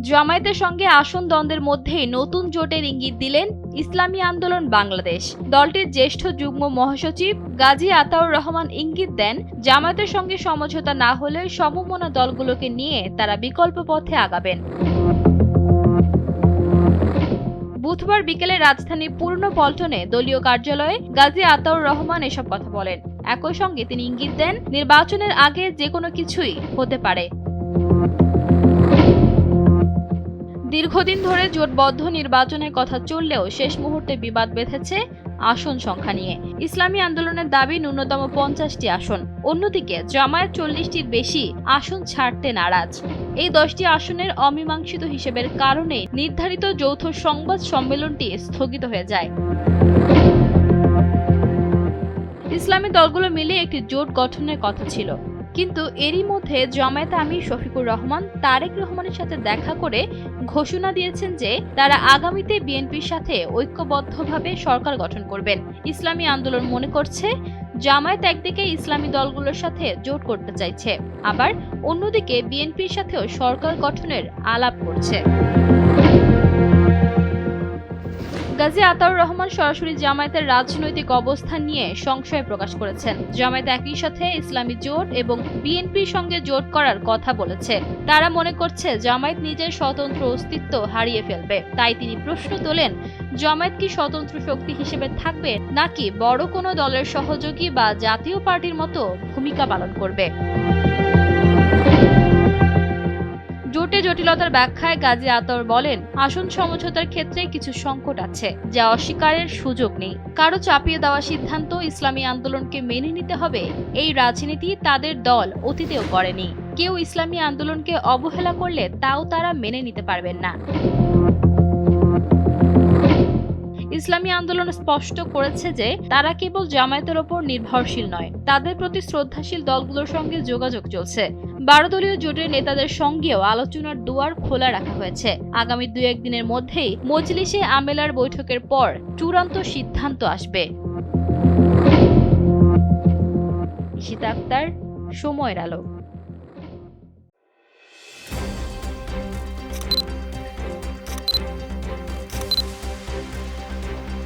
জামায়াতের সঙ্গে আসন দ্বন্দ্বের মধ্যেই নতুন জোটের ইঙ্গিত দিলেন ইসলামী আন্দোলন বাংলাদেশ। দলটির জ্যেষ্ঠ যুগ্ম মহাসচিব গাজী আতাউর রহমান ইঙ্গিত দেন, জামায়াতের সঙ্গে সমঝোতা না হলে সমমনা দলগুলোকে নিয়ে তারা বিকল্প পথে আগাবেন। বুধবার বিকেলে রাজধানীর পুরনো পল্টনে দলীয় কার্যালয়ে গাজী আতাউর রহমান এসব কথা বলেন। একই সঙ্গে তিনি ইঙ্গিত দেন, নির্বাচনের আগে যেকোনো কিছুই হতে পারে। দীর্ঘদিন ধরে জোটবদ্ধ নির্বাচনের কথা চললেও শেষ মুহূর্তে বিবাদ বেঁধেছে আসন সংখ্যা নিয়ে। ইসলামী আন্দোলনের দাবি ন্যূনতম 50টি আসন। অন্যদিকে জামায়াত 40টির বেশি আসন ছাড়তে নারাজ। এই 10টি আসনের অমীমাংসিত হিসেবের কারণে নির্ধারিত যৌথ সংবাদ সম্মেলনটি স্থগিত হয়ে যায়। ইসলামী দলগুলো মিলে একটি জোট গঠনের কথা ছিল, কিন্তু এরই মধ্যে জামায়াত আমির শফিকুর রহমান তারেক রহমানের সাথে দেখা করে ঘোষণা দিয়েছেন যে তারা আগামীতে বিএনপির সাথে ঐক্যবদ্ধভাবে সরকার গঠন করবেন। ইসলামী আন্দোলন মনে করছে, জামায়াত একদিকে ইসলামী দলগুলোর সাথে জোট করতে চাইছে, আবার অন্যদিকে বিএনপির সাথেও সরকার গঠনের আলাপ করছে। গাজী আতাউর রহমান সরাসরি জামায়াতের রাজনৈতিক অবস্থান নিয়ে সংশয় প্রকাশ করেছেন। জামায়াত একই সাথে ইসলামী জোট এবং বিএনপির সঙ্গে জোট করার কথা বলেছে। তারা মনে করছে জামায়াত নিজের স্বতন্ত্র অস্তিত্ব হারিয়ে ফেলবে। তাই তিনি প্রশ্ন তোলেন, জামায়াত কি স্বতন্ত্র শক্তি হিসেবে থাকবে, নাকি বড় কোনো দলের সহযোগী বা জাতীয় পার্টির মতো ভূমিকা পালন করবে? জোটে জটিলতার ব্যাখ্যায় গাজী আতাউর বলেন, আসন সমঝোতার ক্ষেত্রে কিছু সংকট আছে, যা অস্বীকারের সুযোগ নেই। কারো চাপিয়ে দেওয়া সিদ্ধান্ত ইসলামী আন্দোলনকে মেনে নিতে হবে, এই রাজনীতি তাদের দল অতীতেও করেনি। কেউ ইসলামী আন্দোলনকে অবহেলা করলে তাও তারা মেনে নিতে পারবেন না। ইসলামী আন্দোলন স্পষ্ট করেছে যে তারা কেবল জামায়াতের ওপর নির্ভরশীল নয়, তাদের প্রতি শ্রদ্ধাশীল দলগুলোর সঙ্গে যোগাযোগ চলছে। 12 দলীয় জোটের নেতাদের সঙ্গেও আলোচনার দুয়ার খোলা রাখা হয়েছে। আগামী 2-1 দিনের মধ্যেই মজলিসে আমেলার বৈঠকের পর চূড়ান্ত সিদ্ধান্ত আসবে। ঈশিতা আক্তার, সময়ের আলো।